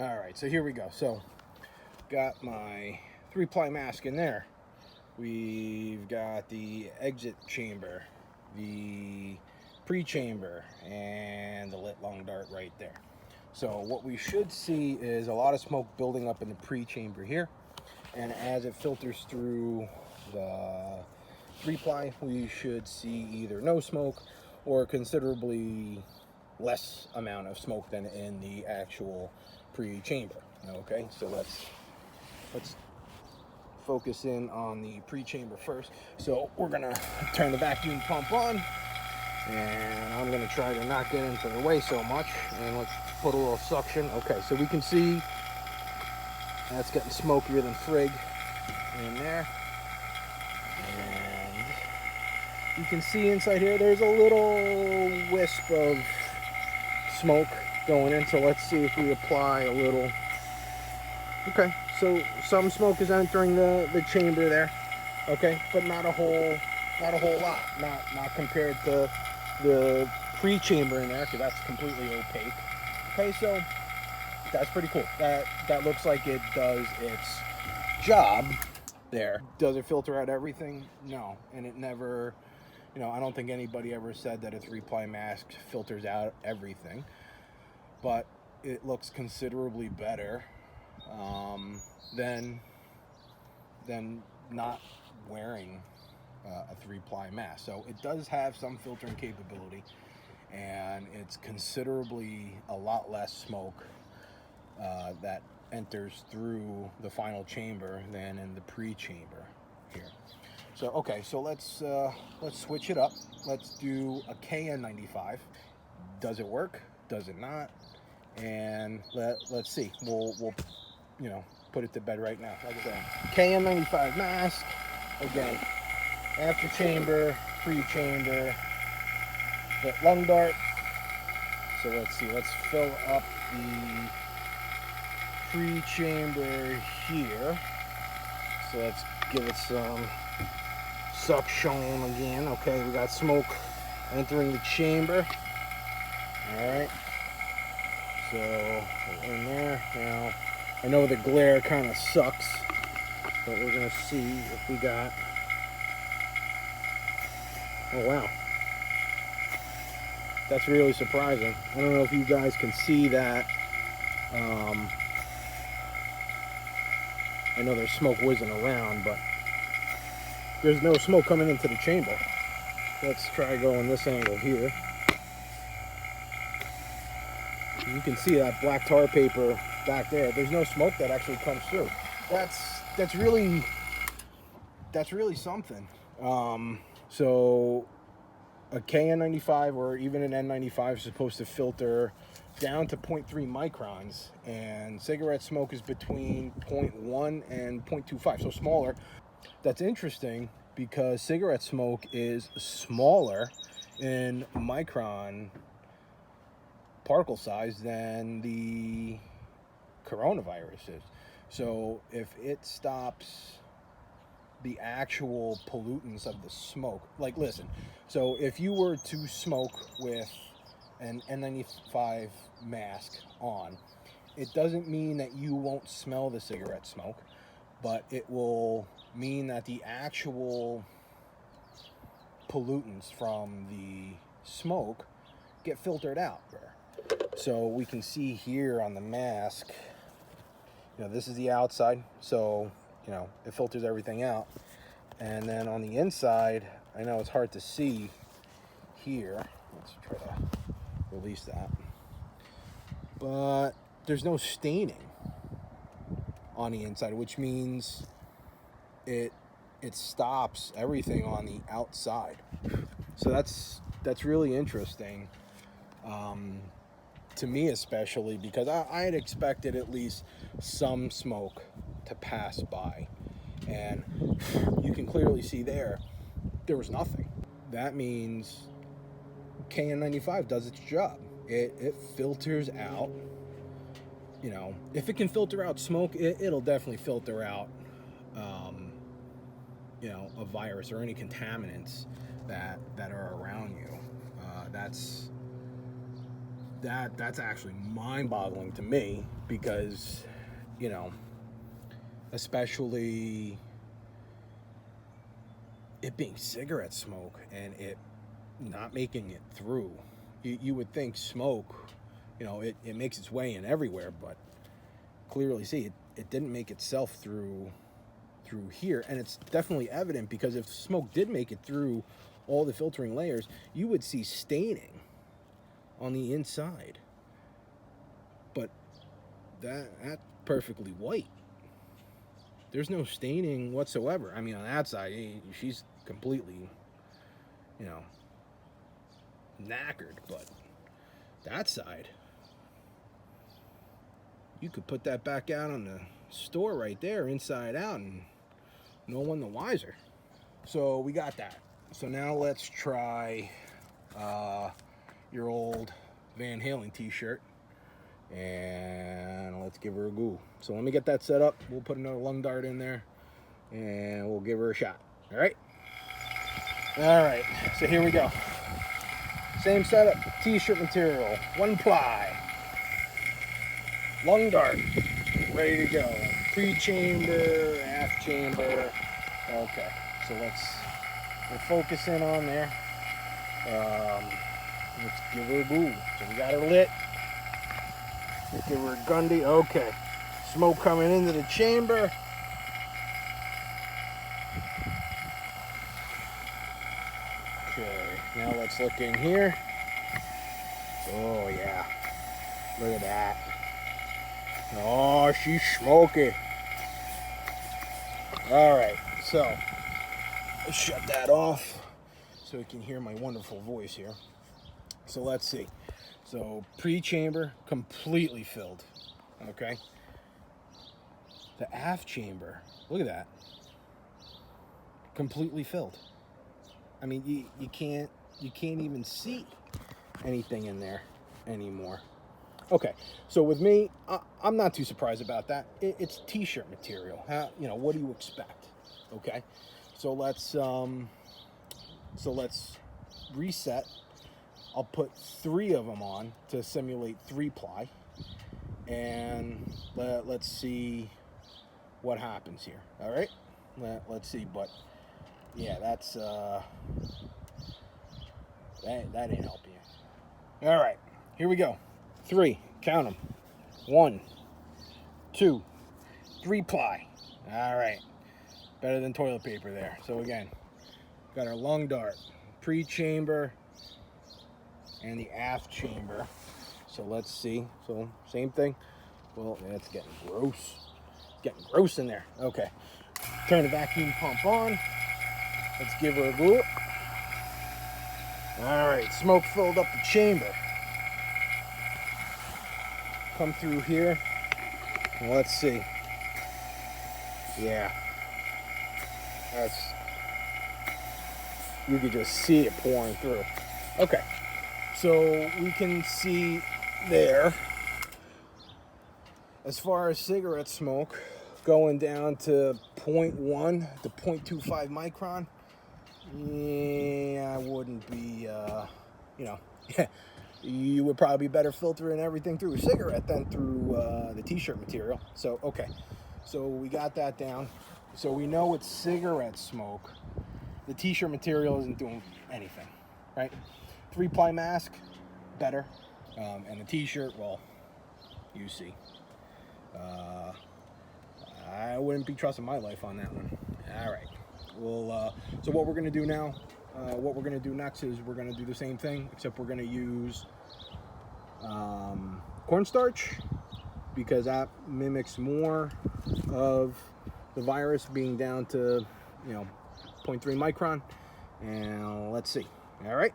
All right, so here we go. So got my 3-ply mask in there. We've got the exit chamber, the pre-chamber, and the lit long dart right there. So what we should see is a lot of smoke building up in the pre-chamber here, and as it filters through the 3-ply, we should see either no smoke or considerably less amount of smoke than in the actual pre-chamber. Okay, so let's focus in on the pre-chamber first. So we're gonna turn the vacuum pump on, and I'm gonna try to not get into the way so much, and let's put a little suction. Okay, so we can see that's getting smokier than frig in there, and you can see inside here there's a little wisp of smoke going in. So let's see if we apply a little. Okay, so some smoke is entering the chamber there. Okay, but not a whole lot. Not compared to the pre-chamber in there, because that's completely opaque. Okay, so that's pretty cool. That looks like it does its job there. Does it filter out everything? No, and it never. I don't think anybody ever said that a 3-ply mask filters out everything, but it looks considerably better than not wearing a 3-ply mask. So it does have some filtering capability, and it's considerably a lot less smoke that enters through the final chamber than in the pre-chamber here. So okay, so let's switch it up. Let's do a KN95. Does it work? Does it not? And let's see. We'll put it to bed right now. Like I said, KN95 mask. Again, after chamber, pre-chamber, lit lung dart. So let's see. Let's fill up the pre-chamber here. So let's give it some suction again. Okay, we got smoke entering the chamber. All right, so in there now. I know the glare kind of sucks, but we're gonna see if we got. Oh wow, that's really surprising. I don't know if you guys can see that. I know there's smoke whizzing around, but there's no smoke coming into the chamber. Let's try going this angle here. You can see that black tar paper back there. There's no smoke that actually comes through. That's really something. So a KN95 or even an N95 is supposed to filter down to 0.3 microns, and cigarette smoke is between 0.1 and 0.25, so smaller. That's interesting because cigarette smoke is smaller in micron particle size than the coronavirus is. So if it stops the actual pollutants of the smoke, like listen, so if you were to smoke with an N95 mask on, it doesn't mean that you won't smell the cigarette smoke, but it will mean that the actual pollutants from the smoke get filtered out. So we can see here on the mask, this is the outside, so it filters everything out. And then on the inside, I know it's hard to see here. Let's try to release that. But there's no staining on the inside, which means it stops everything on the outside. So that's really interesting. To me especially, because I had expected at least some smoke to pass by, and you can clearly see there was nothing. That means KN95 does its job. It filters out, if it can filter out smoke, it'll definitely filter out a virus or any contaminants that are around you. that's actually mind-boggling to me, because, you know, especially it being cigarette smoke and it not making it through. You would think smoke, you know, it makes its way in everywhere, but clearly see it didn't make itself through here. And it's definitely evident, because if smoke did make it through all the filtering layers, you would see staining on the inside. But that's perfectly white. There's no staining whatsoever. I mean, on that side, she's completely, you know, knackered. But that side, you could put that back out on the store right there, inside out, and no one the wiser. So we got that. So now let's try your old Van Halen t-shirt, and let's give her a go. So let me get that set up. We'll put another lung dart in there, and we'll give her a shot. All right? All right, so here we go. Same setup, t-shirt material, 1 ply. Lung dart, ready to go. Pre-chamber, aft chamber. Okay, so we'll focus in on there. Let's give her a boo. So we got her lit. Let's give her a gundy. Okay, smoke coming into the chamber. Okay, now let's look in here. Oh yeah, look at that. Oh, she's smoky. All right, so let's shut that off so you can hear my wonderful voice here. So let's see. So pre-chamber completely filled. Okay. The aft chamber, look at that, completely filled. I mean, you can't even see anything in there anymore. Okay, so with me, I'm not too surprised about that. It's t-shirt material. You know, what do you expect? Okay, so let's reset. I'll put 3 of them on to simulate 3 ply, and let's see what happens here. All right, let's see. But yeah, that's that ain't helping you. All right, here we go. 3, count them. 1, 2, 3 ply. All right, better than toilet paper there. So again, got our lung dart, pre-chamber, and the aft chamber. So let's see. So same thing. Well, it's getting gross. It's getting gross in there. Okay, turn the vacuum pump on. Let's give her a go. All right, smoke filled up the chamber. Come through here. Let's see. Yeah. You could just see it pouring through. Okay. So we can see there, as far as cigarette smoke, going down to 0.1 to 0.25 micron. Yeah, I wouldn't be, you know, you would probably be better filtering everything through a cigarette than through the t-shirt material. So, okay, so we got that down. So we know it's cigarette smoke. The t-shirt material isn't doing anything, right? 3-ply mask, better. And the t-shirt, well, you see. I wouldn't be trusting my life on that one. All right. Well, so what we're going to do now, what we're going to do next is we're going to do the same thing, except we're going to use cornstarch, because that mimics more of the virus, being down to, you know, 0.3 micron. And let's see. All right.